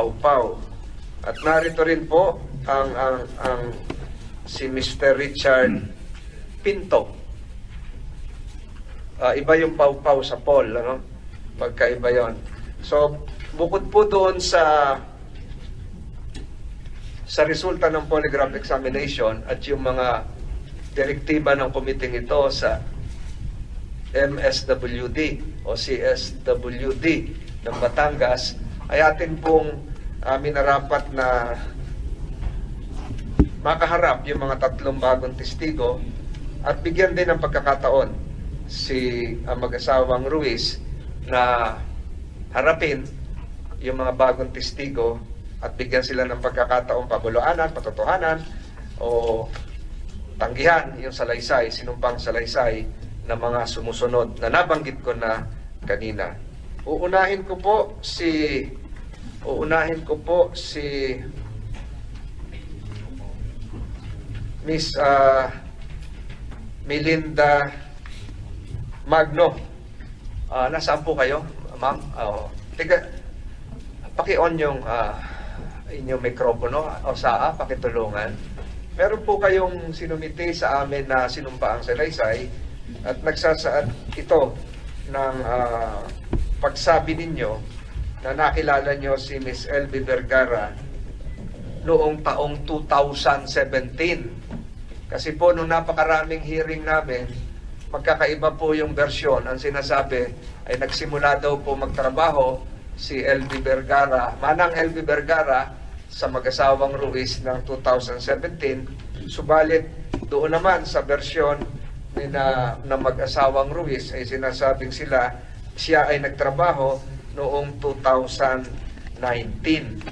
Pau-Pau. At narito rin po ang si Mr. Richard Pinto. Iba yung Pau-Pau sa Paul, ano? Pagkaiba yon. So, bukod po doon sa resulta ng polygraph examination at yung mga direktiba ng komiting ito sa MSWD o CSWD ng Batangas, ay atin pong minarapat na makaharap yung mga tatlong bagong testigo at bigyan din ng pagkakataon si mag-asawang Ruiz na harapin yung mga bagong testigo at bigyan sila ng pagkakataong pabulaanan, patotohanan o tanggihan yung salaysay, sinumpang salaysay na mga sumusunod na nabanggit ko na kanina. Uunahin ko po si Miss Melinda Magno. Nasaan po kayo, ma'am? Paki-on yung inyong mikropono o saa, pakitulungan. Meron po kayong sinumiti sa amin na sinumpaang salaysay at nagsasaad ito ng pagsabi ninyo na nakilala nyo si Miss Elby Vergara noong taong 2017. Kasi po nung napakaraming hearing namin, magkakaiba po yung versyon. Ang sinasabi ay nagsimula daw po magtrabaho si Elby Vergara, Manang Elby Vergara, sa mag-asawang Ruiz ng 2017. Subalit doon naman sa versyon na mag-asawang Ruiz ay sinasabing siya ay nagtrabaho noong 2019.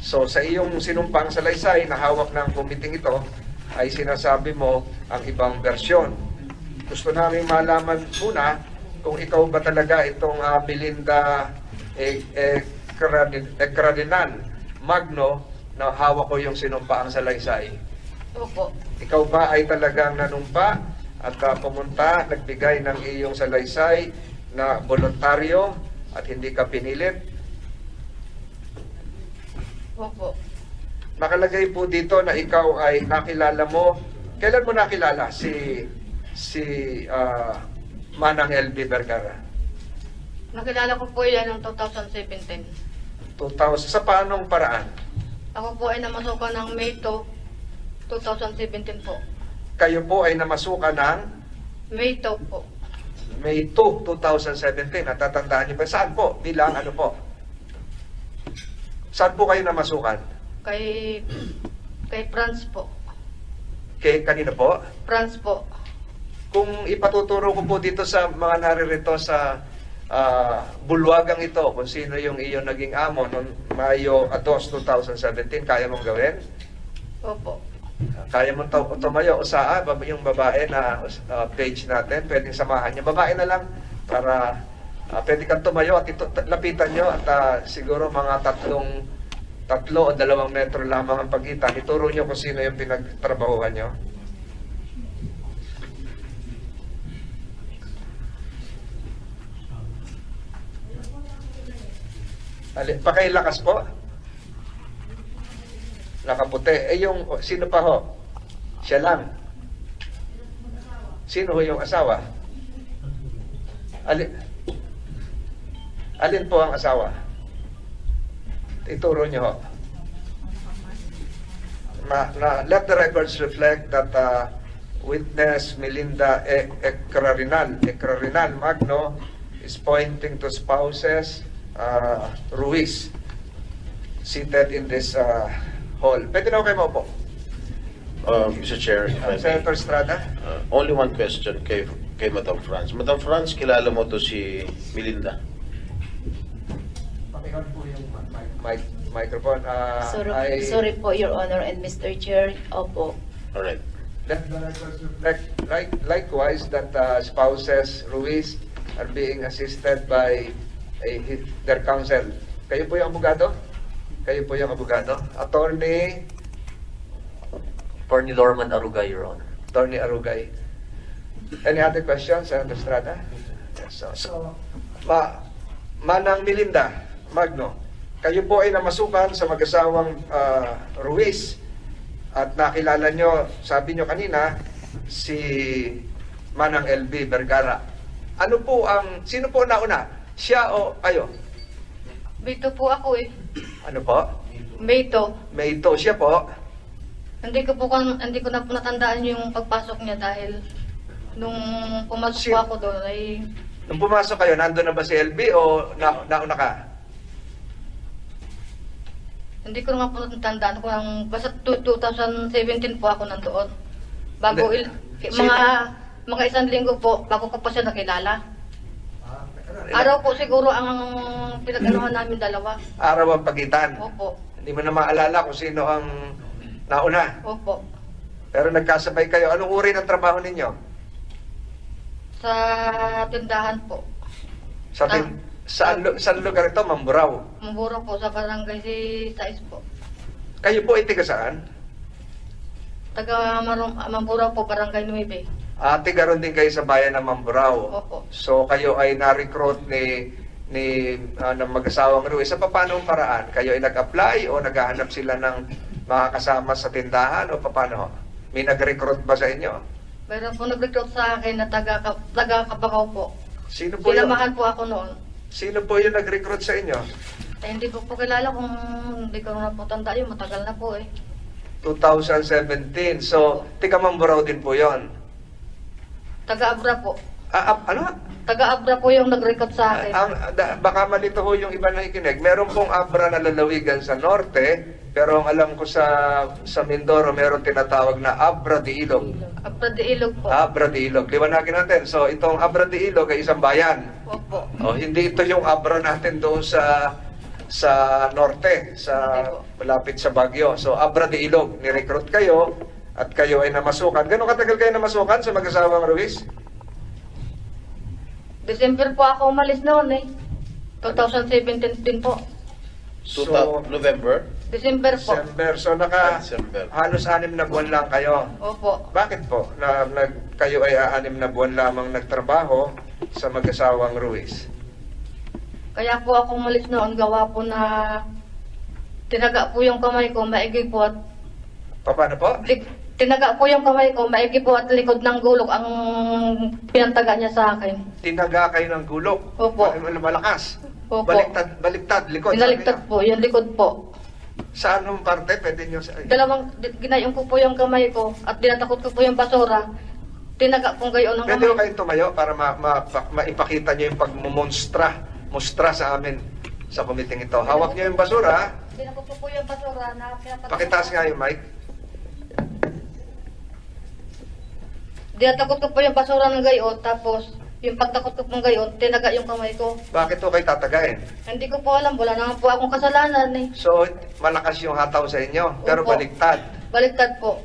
So sa iyong sinumpang salaysay na hawak ng komiting ito ay sinasabi mo ang ibang versyon. Gusto namin malaman muna kung ikaw ba talaga itong Melinda Cardinal Magno na hawak ko yung sinumpaang salaysay. Opo. Ikaw ba ay talagang nanumpa at pumunta, nagbigay ng iyong salaysay na voluntaryo at hindi ka pinilit? Opo. Nakalagay po dito na ikaw ay nakilala mo. Kailan mo nakilala si Manang Elby Vergara? Nakilala ko po yan noong 2017. 2000, sa paanong paraan? Ako po ay namasukan ng May 2, 2017 po. Kayo po ay namasukan ng May 2 po. May 2, 2017. Natatandaan niyo ba? Saan po? Bilang ano po? Saan po kayo namasukan? Kay France po. Kanina po? France po. Kung ipatuturo ko po dito sa mga naririto sa bulwagang ito, kung sino yung iyong naging amo noong Mayo 2, 2017, kaya mong gawin? Opo. Kaya mong tumayo o saa, yung babae na page natin, pwedeng samahan niya. Babae na lang para pwede kang tumayo at lapitan nyo at siguro mga 3 o 2 metro lamang ang pagitan. Ituro nyo kung sino yung pinagtrabahuhan nyo. Pakailakas po. Nakaputi. Yung, sino pa ho? Siya lang. Sino ho yung asawa? Alin po ang asawa? Ituro nyo ho. Let the records reflect that witness Melinda Cardinal Magno is pointing to spouses Ruiz seated in this hall. Pwede na kayo maupo. Mr. Chair, Senator Estrada? only one question kay Madam France. Madam France, kilala mo to si Melinda? Pakinggan po yung microphone. Sorry po, Your Honor and Mr. Chair. Opo. Alright. Let the records reflect likewise that spouses Ruiz are being assisted by their counsel. Kayo po yung abogado? Kayo po yung abogado? Attorney Norman Arugay, Your Honor. Attorney Arugay. Any other questions, Senator Estrada? Yes, so Manang Melinda Magno, kayo po ay namasukan sa mag-asawang Ruiz at nakilala nyo, sabi nyo kanina, si Manang LB Vergara. Sino po nauna? Siya o kayo? Bito po ako eh. Ano po? Bito. Mayto, siya po. Hindi ko na po natandaan yung pagpasok niya dahil nung pumasok po ako doon ay Nung pumasok kayo, nandun na ba si LB o nauna ka? hindi ko nga po natandaan ko ang basta 2017 po ako nandoon. Bago Hindi. mga isang linggo po bago ko pa siya nakilala. Araw po siguro ang pinag-anuhan namin dalawa. Araw ang pagitan. Opo. Hindi mo na maalala kung sino ang nauna. Opo. Pero nagkasabay kayo. Anong uri ng trabaho ninyo? Sa tindahan po. Saan lugar ito? Mamburao. Maburo po sa barangay si Sais po. Kayo po ay tiga saan? Taga Mamburo po, barangay 9. Tiga ron din kayo sa bayan ng Mamburao. Opo. So kayo ay na-recruit ng mag-asawang Ruiz. Sa paanong paraan? Kayo ay nag-apply o naghahanap sila ng makakasama sa tindahan o paano? May nag-recruit ba sa inyo? Meron po nag-recruit sa akin na taga Kabakaw po. Sino po yun? Sinamahan po ako noon. Sino po yung nag-recruit sa inyo? Hindi ko po kilala kung hindi ko na po tanda yun. Matagal na po eh. 2017. So, tiga Mamburao din po yon. Taga-Abra po. Ano? Taga-Abra po yung nag-recruit sa akin. Baka malito ho yung iba na ikinig. Meron pong Abra na lalawigan sa norte, pero ang alam ko sa Mindoro, meron tinatawag na Abra de Ilog. Abra de Ilog po. Abra de Ilog. Liwanagin natin. So, itong Abra de Ilog ay isang bayan. Opo. Hindi ito yung Abra natin doon sa norte, malapit sa Baguio. So, Abra de Ilog. Ni-recruit kayo at kayo ay namasukan. Gano'ng katagal kayo namasukan sa mag-asawang Ruiz? December po ako umalis noon eh. 2017 din po. November? December po. December. So, December. halos 6 na buwan lang kayo. Opo. Bakit po? Kayo ay 6 na buwan lamang nagtrabaho sa mag-asawang Ruiz. Kaya po ako umalis noon, gawa po na tinaga po yung kamay ko, maigi po at Paano po? tinaga po yung kamay ko, maigi po at likod ng gulok ang pinantaga niya sa akin. Tinaga kayo ng gulok. Opo. Malakas. Opo. Baliktad, likod. Pinaliktad po, yung likod po. Sa anong parte pwede nyo Ginayong ko po yung kamay ko at dinatakot ko po yung basura. Tinaga pong gayon ng Pwede ko kamay. kayong tumayo para maipakita nyo yung mustra sa amin sa komiting ito. Hawak nyo yung basura. Dinakot ko po yung basura na pinapatakot. Pakitaas nga yung mic. Dinatakot ko po yung basura ng gayon, tapos yung pagtakot ko pong gayon, tinaga yung kamay ko. Bakit ko kayo tatagain? Hindi ko po alam, wala naman po akong kasalanan eh. So, malakas yung hataw sa inyo, pero Opo. baliktad. Baliktad po.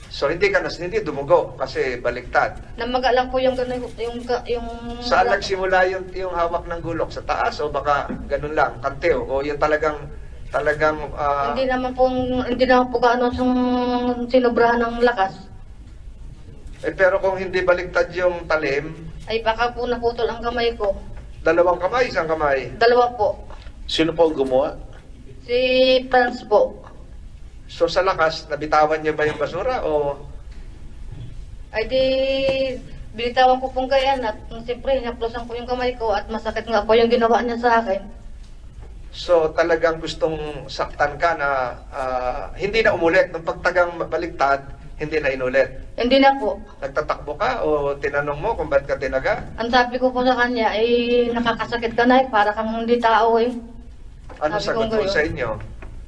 So, hindi dumugo kasi baliktad. Namaga lang po yung gano'n, yung... Saan nagsimula yung hawak ng gulok? Sa taas o baka ganun lang, kantew? O yung talagang Hindi naman po gaano sinubrahan ng lakas. pero kung hindi baliktad yung talim, Ay baka po naputol ang kamay ko. dalawang kamay, isang kamay. Dalawa po. Sino po ang gumawa? Si Franz po. So sa lakas, nabitawan niyo ba yung basura o Ay di, binitawan ko pong gayan at siyempre, naplosan ko yung kamay ko at masakit nga po yung ginawa niya sa akin. so talagang gustong saktan ka na hindi na umulit? Nung pagtagang baliktad, hindi na inulit? Hindi na po. Nagtatakbo ka o tinanong mo kung ba't ka tinaga? Ang sabi ko po sa kanya, ay nakakasakit ka na eh, para kang hindi tao eh. Ano Sabi sagot ko mo gayon. sa inyo?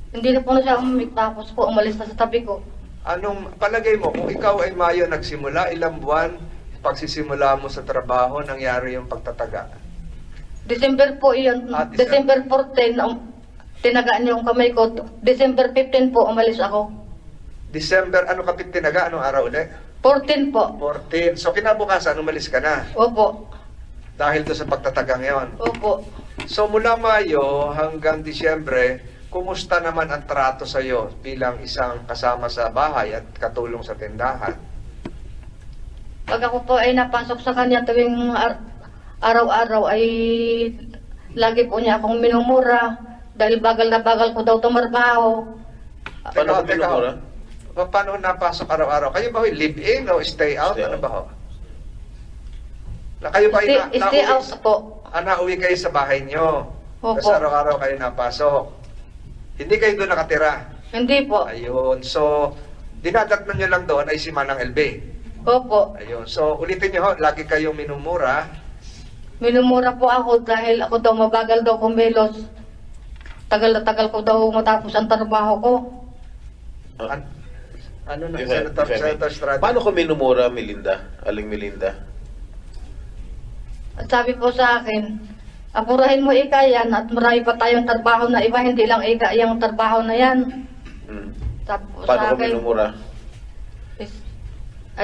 Hindi na po na siya umimik, tapos po umalis na sa tabi ko. Anong palagay mo, kung ikaw ay Mayo nagsimula, ilang buwan pagsisimula mo sa trabaho, nangyari yung pagtataga? December po iyon, December. December 14, tinagaan niyo yung kamay ko. December 15 po, umalis ako. December, ano kapit tinaga? Anong araw ulit? 14 po. 14. So kinabukasan, umalis ka na. Opo. Dahil to sa pagtatagang yon. Opo. So mula Mayo hanggang Disyembre, kumusta naman ang trato sa iyo bilang isang kasama sa bahay at katulong sa tindahan? Pag ako po ay napasok sa kanya tuwing araw-araw ay lagi po niya akong minumura. Dahil bagal na bagal ko daw tumarbaho. Paano ka minumura? Paano napasok araw-araw? Kayo ba live-in o stay out? Stay Ano out. ba ho? Na kayo ba Stay out po. nauwi kayo sa bahay nyo? Opo. Tapos araw-araw kayo napasok? Hindi kayo doon nakatira? Hindi po. Ayun. So, dinadatnan nyo lang doon ay si Manang LB. Opo. Ayun. So, ulitin nyo ho, lagi kayong minumura. Minumura po ako dahil ako daw mabagal daw kumilos. Tagal na tagal ko daw matapos ang trabaho ko. Ano na, If I- Senator, if I may. Senator Estrada? Paano ko minumura, Melinda? Aling Melinda? At sabi po sa akin, apurahin mo ika yan at marami pa tayong trabaho na iba, hindi lang ika yung trabaho na yan. Hmm. Sabi po Paano sa ko akin, minumura?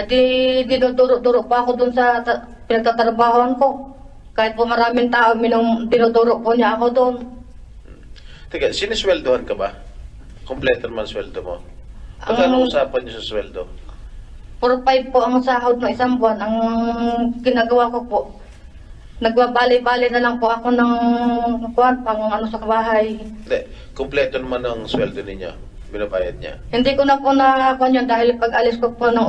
di dinuduro-duro pa ako dun sa pinagtatrabahoan ko. Kahit po maraming tao, dinuduro po niya ako dun. Teka, sinisweldohan ka ba? Kompleto naman sweldo mo. Ang- Magkano usapan niyo sa sweldo? 4-5 po ang sahod ng isang buwan. Ang ginagawa ko po, nagbabali-bali na lang po ako ng kuwan, pang ano sa bahay. Hindi, kompleto naman ang sweldo ninyo. Binabayad niya. Hindi ko na po nakuha yun dahil pag alis ko po ng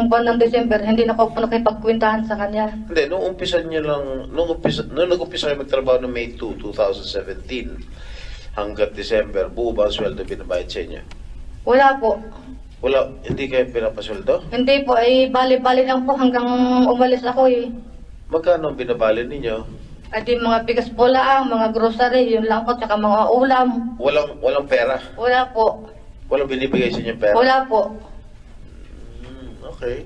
buwan ng December, hindi na ko po nakipagkwentahan sa kanya. Hindi, nung umpisa niyo lang, nung nag-umpisa kayo magtrabaho noong May 2, 2017, hanggat December, buo ba ang sweldo binabayad sa inyo? Wala po. Wala, hindi kayo pinapasweldo? Hindi po, ay bali-bali lang po hanggang umalis ako eh. Magkano ang binabali ninyo? Ay di mga bigas po lang, mga grocery, yun lang po, tsaka mga ulam. Walang pera? Wala po. Walang binibigay sa inyo pera? Wala po. Okay.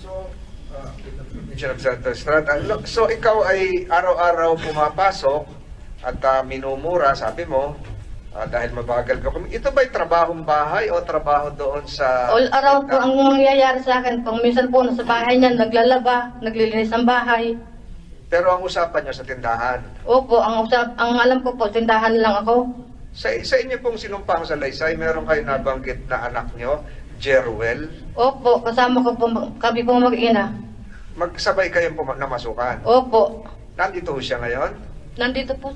So, Senator Estrada, so ikaw ay araw-araw pumapasok at minumura, sabi mo, dahil mabagal ka. Ito ba'y trabahong bahay o trabaho doon sa... All around po ang nangyayari sa akin. Pag minsan po nasa bahay niya, naglalaba, naglilinis ang bahay. Pero ang usapan nyo sa tindahan. Opo, ang alam ko po, tindahan lang ako. Sa inyo pong sinumpang sa Laysay, meron kayo nabanggit na anak nyo, Jeruel. Opo, kasama ko po, kami po mag-ina. Magsabay kayong namasukan. Opo, Nandito ho siya ngayon. nandito po